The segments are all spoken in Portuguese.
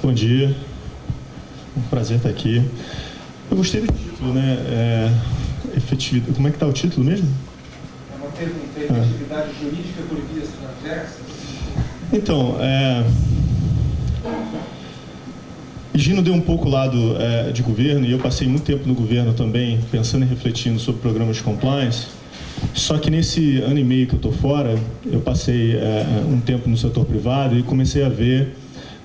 Bom dia. Um prazer estar aqui. Eu gostei do título, né? Efetividade. Como é que está o título mesmo? É uma pergunta: efetividade jurídica por vias transversas? Então, Gino deu um pouco o lado de governo, e eu passei muito tempo no governo também, pensando e refletindo sobre programas de compliance. Só que nesse ano e meio que eu estou fora, eu passei um tempo no setor privado e comecei a ver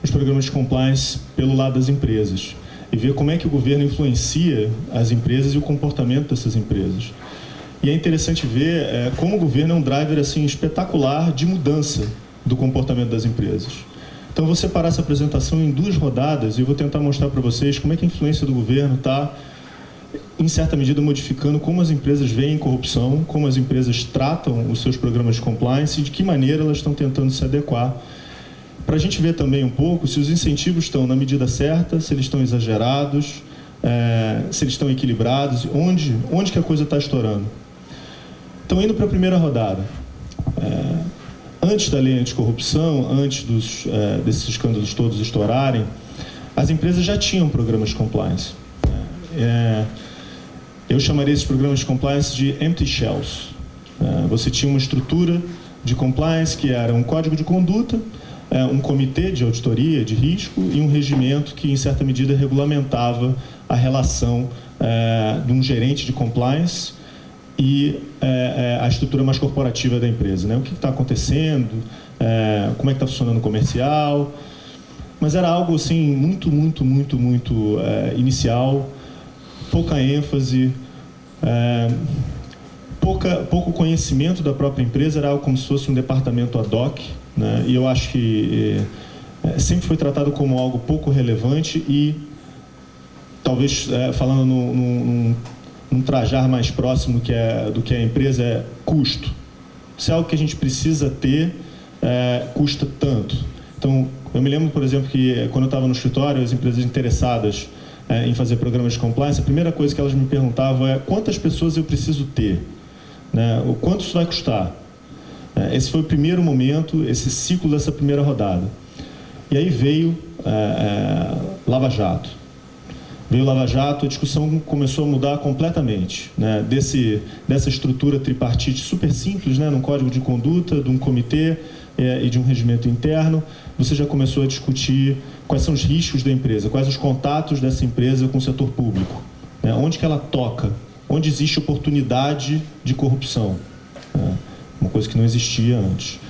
os programas de compliance pelo lado das empresas e ver como é que o governo influencia as empresas e o comportamento dessas empresas. E é interessante ver como o governo é um driver assim, espetacular de mudança do comportamento das empresas. Então, vou separar essa apresentação em 2 rodadas e eu vou tentar mostrar para vocês como é que a influência do governo está, em certa medida, modificando como as empresas veem corrupção, como as empresas tratam os seus programas de compliance e de que maneira elas estão tentando se adequar. Para a gente ver também um pouco se os incentivos estão na medida certa, se eles estão exagerados, se eles estão equilibrados, onde que a coisa está estourando. Então, indo para a primeira rodada. Antes da lei anticorrupção, antes desses escândalos todos estourarem, as empresas já tinham programas de compliance. Eu chamaria esses programas de compliance de empty shells. Você tinha uma estrutura de compliance que era um código de conduta, um comitê de auditoria de risco e um regimento que, em certa medida, regulamentava a relação de um gerente de compliance e a estrutura mais corporativa da empresa, né? O que está acontecendo, como é que está funcionando o comercial, mas era algo assim muito inicial, pouca ênfase, pouco conhecimento da própria empresa, era algo como se fosse um departamento ad hoc, né? E eu acho que sempre foi tratado como algo pouco relevante e talvez falando num trajar mais próximo do que a empresa custo. Se é algo que a gente precisa ter, custa tanto. Então, eu me lembro, por exemplo, que quando eu estava no escritório, as empresas interessadas em fazer programas de compliance, a primeira coisa que elas me perguntavam é quantas pessoas eu preciso ter, né? O quanto isso vai custar. Esse foi o primeiro momento, esse ciclo dessa primeira rodada. E aí veio Lava Jato. Veio Lava Jato, a discussão começou a mudar completamente, né? Dessa estrutura tripartite super simples, né? Num código de conduta, de um comitê e de um regimento interno, você já começou a discutir quais são os riscos da empresa, quais os contatos dessa empresa com o setor público, né? Onde que ela toca, onde existe oportunidade de corrupção, né? Uma coisa que não existia antes.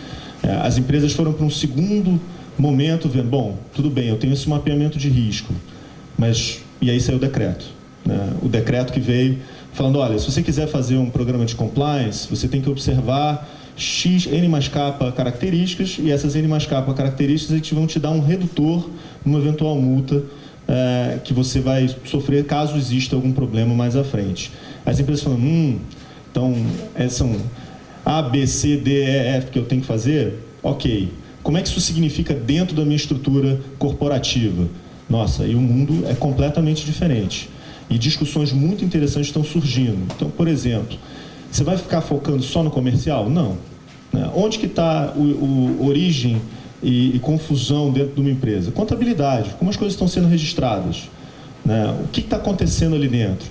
As empresas foram para um segundo momento vendo, bom, tudo bem, eu tenho esse mapeamento de risco, mas... E aí saiu o decreto, né? O decreto que veio falando, olha, se você quiser fazer um programa de compliance, você tem que observar X, N mais K características, e essas N mais K características vão te dar um redutor numa eventual multa que você vai sofrer caso exista algum problema mais à frente. As empresas falam, então são A, B, C, D, E, F que eu tenho que fazer? Ok. Como é que isso significa dentro da minha estrutura corporativa? Nossa, e o mundo é completamente diferente. E discussões muito interessantes estão surgindo. Então, por exemplo, você vai ficar focando só no comercial? Não. Onde que está a origem e confusão dentro de uma empresa? Contabilidade, como as coisas estão sendo registradas, né? O que está acontecendo ali dentro?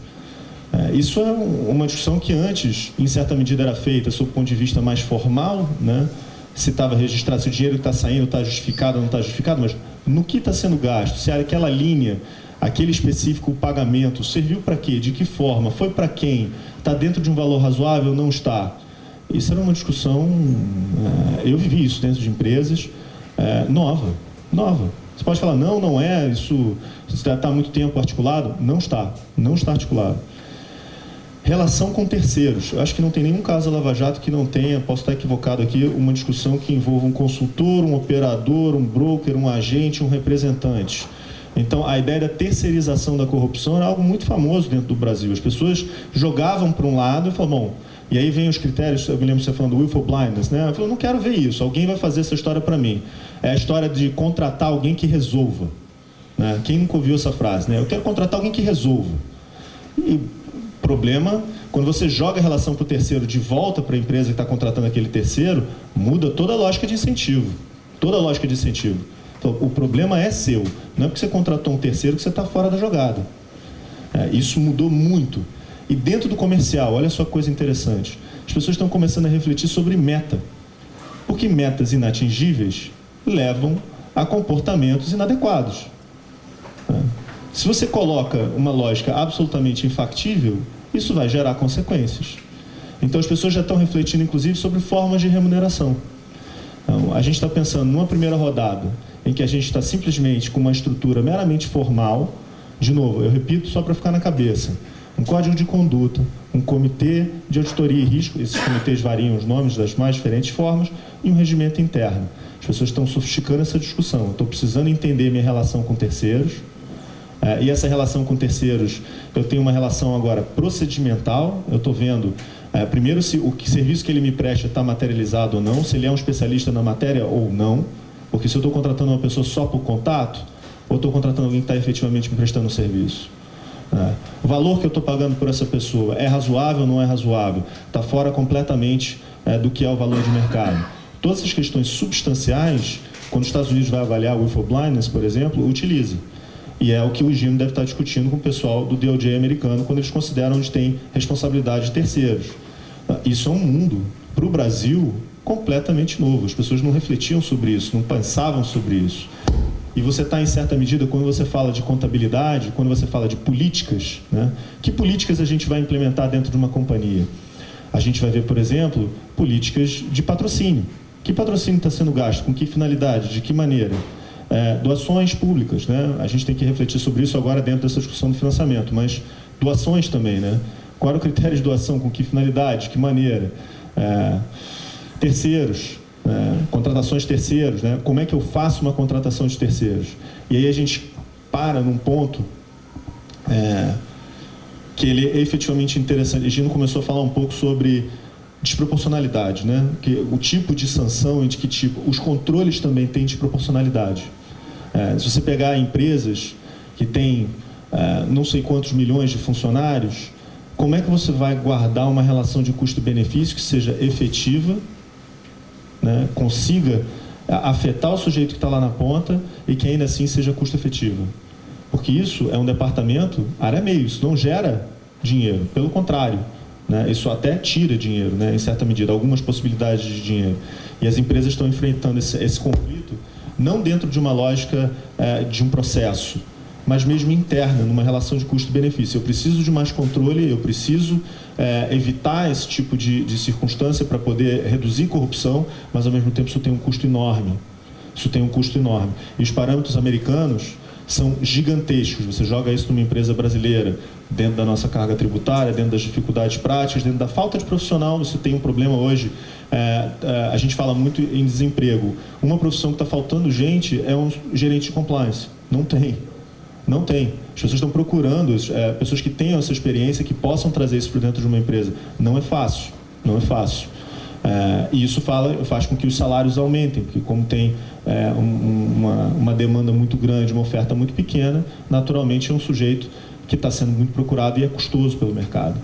Isso é uma discussão que antes, em certa medida, era feita sob o ponto de vista mais formal, né? Se estava registrado, se o dinheiro que está saindo está justificado ou não está justificado, mas no que está sendo gasto, se aquela linha, aquele específico pagamento, serviu para quê, de que forma, foi para quem, está dentro de um valor razoável ou não está. Isso era uma discussão, eu vivi isso dentro de empresas, nova. Você pode falar, não é, isso está há muito tempo articulado. Não está articulado. Relação com terceiros. Eu acho que não tem nenhum caso da Lava Jato que não tenha, posso estar equivocado aqui, uma discussão que envolva um consultor, um operador, um broker, um agente, um representante. Então, a ideia da terceirização da corrupção era algo muito famoso dentro do Brasil. As pessoas jogavam para um lado e falavam, bom, e aí vem os critérios, eu me lembro você falando do willful blindness, né? Eu falei, não quero ver isso, alguém vai fazer essa história para mim. É a história de contratar alguém que resolva, né? Quem nunca ouviu essa frase, né? Eu quero contratar alguém que resolva. E problema, quando você joga a relação para o terceiro de volta para a empresa que está contratando aquele terceiro, muda toda a lógica de incentivo. Então, o problema é seu. Não é porque você contratou um terceiro que você está fora da jogada. Isso mudou muito. E dentro do comercial, olha só que coisa interessante. As pessoas estão começando a refletir sobre meta. Porque metas inatingíveis levam a comportamentos inadequados. Se você coloca uma lógica absolutamente infactível, isso vai gerar consequências. Então as pessoas já estão refletindo, inclusive, sobre formas de remuneração. Então, a gente está pensando numa primeira rodada em que a gente está simplesmente com uma estrutura meramente formal. De novo, eu repito só para ficar na cabeça. Um código de conduta, um comitê de auditoria e risco, esses comitês variam os nomes das mais diferentes formas, e um regimento interno. As pessoas estão sofisticando essa discussão. Eu estou precisando entender minha relação com terceiros, e essa relação com terceiros, eu tenho uma relação agora procedimental. Eu estou vendo, primeiro, se o serviço que ele me presta está materializado ou não, se ele é um especialista na matéria ou não, porque se eu estou contratando uma pessoa só por contato, ou estou contratando alguém que está efetivamente me prestando um serviço. O valor que eu estou pagando por essa pessoa é razoável ou não é razoável? Está fora completamente do que é o valor de mercado. Todas essas questões substanciais, quando os Estados Unidos vai avaliar o willful blindness, por exemplo, utiliza. E é o que o Gino deve estar discutindo com o pessoal do DOJ americano quando eles consideram onde tem responsabilidade de terceiros. Isso é um mundo, para o Brasil, completamente novo. As pessoas não refletiam sobre isso, não pensavam sobre isso. E você está, em certa medida, quando você fala de contabilidade, quando você fala de políticas, né? Que políticas a gente vai implementar dentro de uma companhia? A gente vai ver, por exemplo, políticas de patrocínio. Que patrocínio está sendo gasto? Com que finalidade? De que maneira? Doações públicas, né? A gente tem que refletir sobre isso agora dentro dessa discussão do financiamento, mas doações também, né? Qual era o critério de doação? Com que finalidade? De que maneira? Terceiros. Contratações de terceiros, né? Como é que eu faço uma contratação de terceiros? E aí a gente para num ponto que ele é efetivamente interessante. A Gino começou a falar um pouco sobre desproporcionalidade, né? Que o tipo de sanção e de que tipo... Os controles também têm desproporcionalidade. Se você pegar empresas que têm não sei quantos milhões de funcionários, como é que você vai guardar uma relação de custo-benefício que seja efetiva, né, consiga afetar o sujeito que está lá na ponta e que ainda assim seja custo-efetiva? Porque isso é um departamento área-meio, isso não gera dinheiro, pelo contrário, né, isso até tira dinheiro, né, em certa medida, algumas possibilidades de dinheiro. E as empresas estão enfrentando esse conflito não dentro de uma lógica de um processo, mas mesmo interna, numa relação de custo-benefício. Eu preciso de mais controle, eu preciso evitar esse tipo de circunstância para poder reduzir corrupção, mas ao mesmo tempo isso tem um custo enorme. Isso tem um custo enorme. E os parâmetros americanos são gigantescos. Você joga isso numa empresa brasileira, dentro da nossa carga tributária, dentro das dificuldades práticas, dentro da falta de profissional. Você tem um problema hoje, a gente fala muito em desemprego. Uma profissão que está faltando gente é um gerente de compliance. Não tem. Não tem. As pessoas estão procurando pessoas que tenham essa experiência, que possam trazer isso para dentro de uma empresa. Não é fácil. Não é fácil. E isso faz com que os salários aumentem, porque como tem uma demanda muito grande, uma oferta muito pequena, naturalmente é um sujeito que está sendo muito procurado e é custoso pelo mercado.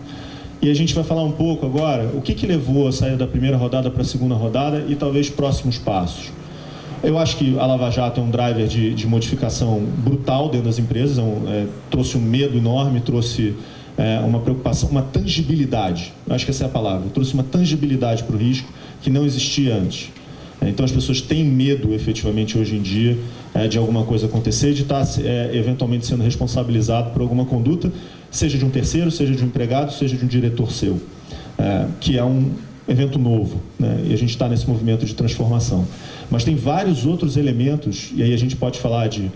E a gente vai falar um pouco agora o que levou a sair da primeira rodada para a segunda rodada e talvez próximos passos. Eu acho que a Lava Jato é um driver de modificação brutal dentro das empresas, trouxe um medo enorme, trouxe uma preocupação, uma tangibilidade, eu acho que essa é a palavra, trouxe uma tangibilidade para o risco que não existia antes. Então as pessoas têm medo, efetivamente, hoje em dia, de alguma coisa acontecer, de estar eventualmente sendo responsabilizado por alguma conduta, seja de um terceiro, seja de um empregado, seja de um diretor seu, que é um evento novo, né? E a gente está nesse movimento de transformação. Mas tem vários outros elementos, e aí a gente pode falar de,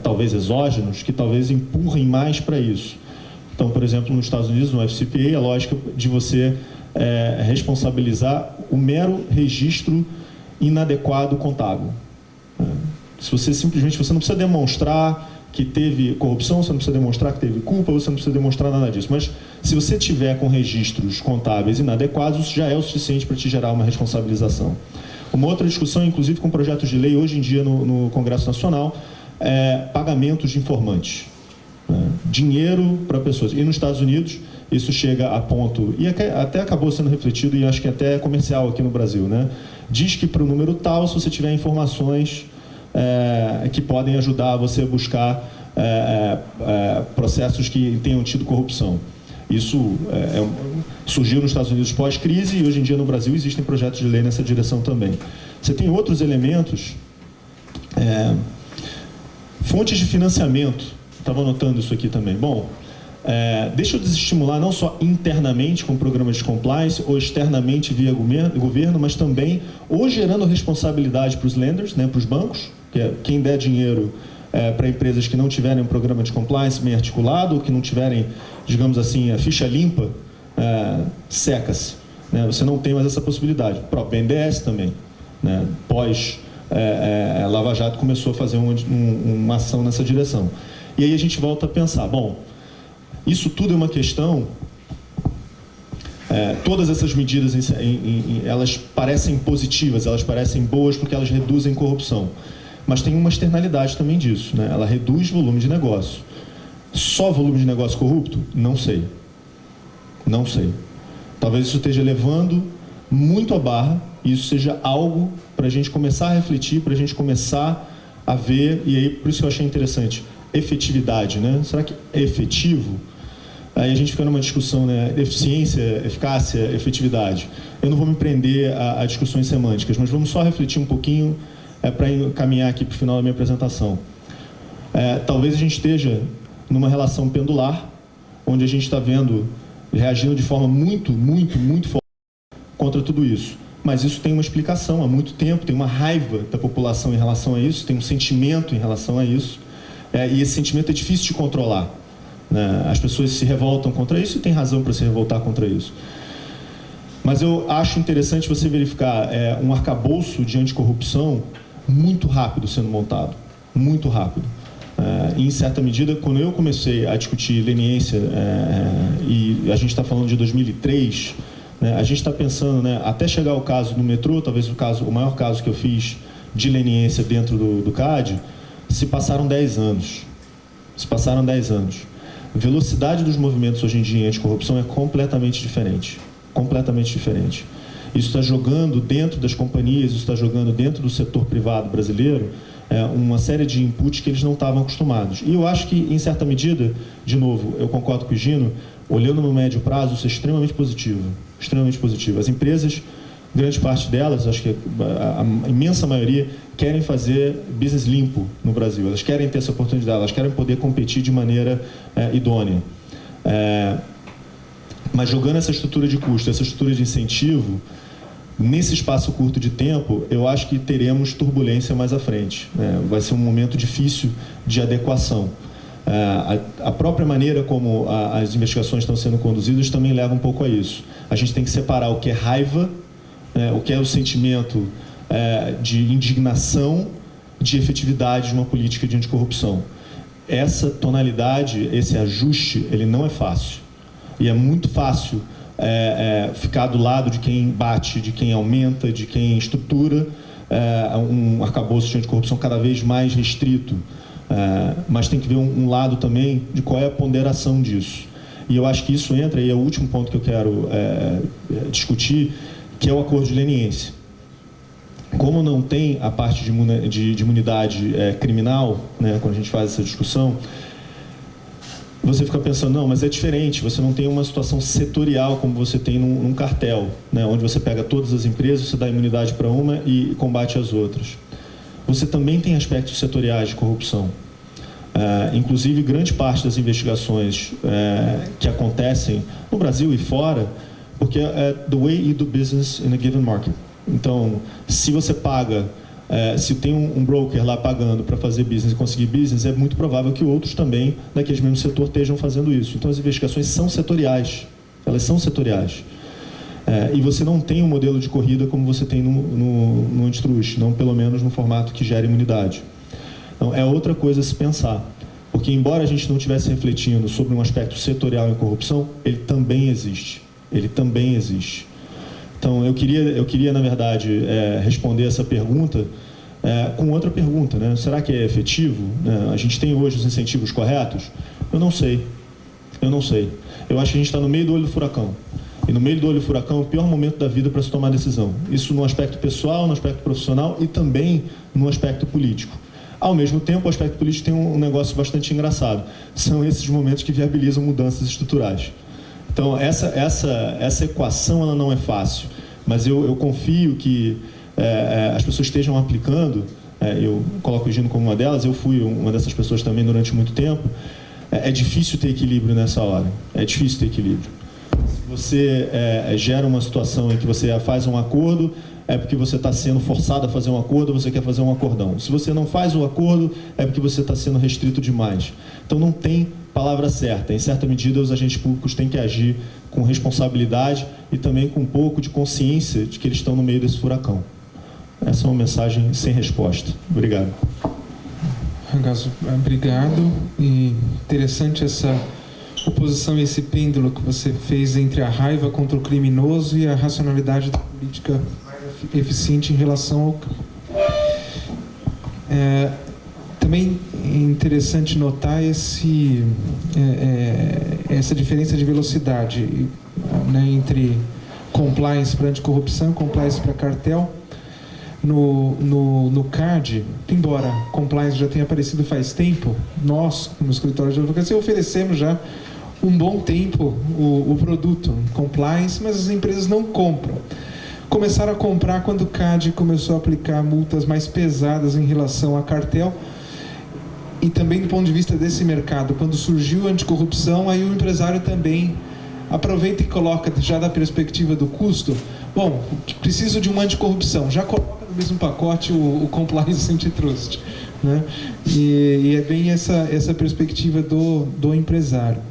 talvez, exógenos, que talvez empurrem mais para isso. Então, por exemplo, nos Estados Unidos, no FCPA, a lógica de você responsabilizar o mero registro inadequado contábil. Se você simplesmente, você não precisa demonstrar que teve corrupção, você não precisa demonstrar que teve culpa, você não precisa demonstrar nada disso. Mas se você tiver com registros contábeis inadequados, isso já é o suficiente para te gerar uma responsabilização. Uma outra discussão, inclusive com projetos de lei hoje em dia no Congresso Nacional, pagamentos de informantes. Dinheiro para pessoas. E nos Estados Unidos, isso chega a ponto, e até acabou sendo refletido, e acho que até é comercial aqui no Brasil, né? Diz que para o número tal, se você tiver informações que podem ajudar você a buscar processos que tenham tido corrupção. Isso surgiu nos Estados Unidos pós-crise e hoje em dia no Brasil existem projetos de lei nessa direção também. Você tem outros elementos, fontes de financiamento, estava anotando isso aqui também. Bom, deixa eu desestimular não só internamente com programas de compliance ou externamente via governo, mas também ou gerando responsabilidade para os lenders, né, para os bancos, que é quem der dinheiro para empresas que não tiverem um programa de compliance bem articulado, ou que não tiverem, digamos assim, a ficha limpa, seca-se. Né? Você não tem mais essa possibilidade. O próprio BNDES também, né? Pós Lava Jato, começou a fazer uma ação nessa direção. E aí a gente volta a pensar, bom, isso tudo é uma questão... todas essas medidas, elas parecem positivas, elas parecem boas porque elas reduzem corrupção. Mas tem uma externalidade também disso, né? Ela reduz volume de negócio. Só volume de negócio corrupto? Não sei. Não sei. Talvez isso esteja elevando muito a barra e isso seja algo para a gente começar a refletir, para a gente começar a ver, e aí por isso que eu achei interessante, efetividade, né? Será que é efetivo? Aí a gente fica numa discussão, né? Eficiência, eficácia, efetividade. Eu não vou me prender a discussões semânticas, mas vamos só refletir um pouquinho para caminhar aqui para o final da minha apresentação. Talvez a gente esteja numa relação pendular, onde a gente está reagindo de forma muito forte contra tudo isso. Mas isso tem uma explicação há muito tempo, tem uma raiva da população em relação a isso, tem um sentimento em relação a isso, e esse sentimento é difícil de controlar. Né? As pessoas se revoltam contra isso e tem razão para se revoltar contra isso. Mas eu acho interessante você verificar um arcabouço de anticorrupção muito rápido sendo montado, muito rápido. Em certa medida, quando eu comecei a discutir leniência, e a gente está falando de 2003, né, a gente está pensando, né, até chegar ao caso do metrô, talvez o maior caso que eu fiz de leniência dentro do CAD, se passaram 10 anos. Se passaram 10 anos. A velocidade dos movimentos hoje em dia em anticorrupção é completamente diferente. Completamente diferente. Isso está jogando dentro das companhias, isso está jogando dentro do setor privado brasileiro uma série de inputs que eles não estavam acostumados. E eu acho que, em certa medida, de novo, eu concordo com o Gino, olhando no médio prazo, isso é extremamente positivo. Extremamente positivo. As empresas, grande parte delas, acho que a imensa maioria, querem fazer business limpo no Brasil. Elas querem ter essa oportunidade, elas querem poder competir de maneira idônea. Mas jogando essa estrutura de custo, essa estrutura de incentivo, nesse espaço curto de tempo, eu acho que teremos turbulência mais à frente. Vai ser um momento difícil de adequação. A própria maneira como as investigações estão sendo conduzidas também leva um pouco a isso. A gente tem que separar o que é raiva, o que é o sentimento de indignação, de efetividade de uma política de anticorrupção. Essa tonalidade, esse ajuste, ele não é fácil. E é muito fácil ficar do lado de quem bate, de quem aumenta, de quem estrutura um arcabouço de anticorrupção cada vez mais restrito. Mas tem que ver um lado também de qual é a ponderação disso. E eu acho que isso entra, e é o último ponto que eu quero discutir, que é o acordo de leniência. Como não tem a parte de imunidade criminal, né, quando a gente faz essa discussão, você fica pensando, não, mas é diferente, você não tem uma situação setorial como você tem num cartel, né, onde você pega todas as empresas, você dá imunidade para uma e combate as outras. Você também tem aspectos setoriais de corrupção. Inclusive, grande parte das investigações que acontecem no Brasil e fora, porque é the way you do business in a given market. Então, se você paga, se tem um broker lá pagando para fazer business e conseguir business, é muito provável que outros também, daquele mesmo setor, estejam fazendo isso. Então, as investigações são setoriais. Elas são setoriais. E você não tem um modelo de corrida como você tem no antitruste, não pelo menos no formato que gera imunidade. Então, é outra coisa a se pensar. Porque, embora a gente não estivesse refletindo sobre um aspecto setorial em corrupção, ele também existe. Ele também existe. Então, eu queria na verdade, responder essa pergunta com outra pergunta, né? Será que é efetivo? A gente tem hoje os incentivos corretos? Eu não sei. Eu não sei. Eu acho que a gente está no meio do olho do furacão. E no meio do olho furacão é o pior momento da vida para se tomar decisão. Isso no aspecto pessoal, no aspecto profissional e também no aspecto político. Ao mesmo tempo, o aspecto político tem um negócio bastante engraçado. São esses momentos que viabilizam mudanças estruturais. Então, essa equação ela não é fácil, mas eu confio que as pessoas estejam aplicando. Eu coloco o Gino como uma delas, eu fui uma dessas pessoas também durante muito tempo. É difícil ter equilíbrio nessa hora, é difícil ter equilíbrio. Se você gera uma situação em que você faz um acordo, é porque você está sendo forçado a fazer um acordo, você quer fazer um acordão. Se você não faz o acordo, é porque você está sendo restrito demais. Então não tem palavra certa. Em certa medida, os agentes públicos têm que agir com responsabilidade e também com um pouco de consciência de que eles estão no meio desse furacão. Essa é uma mensagem sem resposta. Obrigado. Ragazzo, obrigado. E interessante essa oposição e esse pêndulo que você fez entre a raiva contra o criminoso e a racionalidade da política eficiente em relação ao campo. Também é interessante notar essa diferença de velocidade, né, entre compliance para anticorrupção e compliance para cartel. No CAD, embora compliance já tenha aparecido faz tempo, nós, no escritório de advocacia, oferecemos já um bom tempo o produto compliance, mas as empresas não compram. Começaram a comprar quando o CAD começou a aplicar multas mais pesadas em relação a cartel, e também do ponto de vista desse mercado, quando surgiu a anticorrupção, aí o empresário também aproveita e coloca, já da perspectiva do custo, bom, preciso de uma anticorrupção, já coloca no mesmo pacote o compliance antitrust, né? E é bem essa perspectiva do empresário.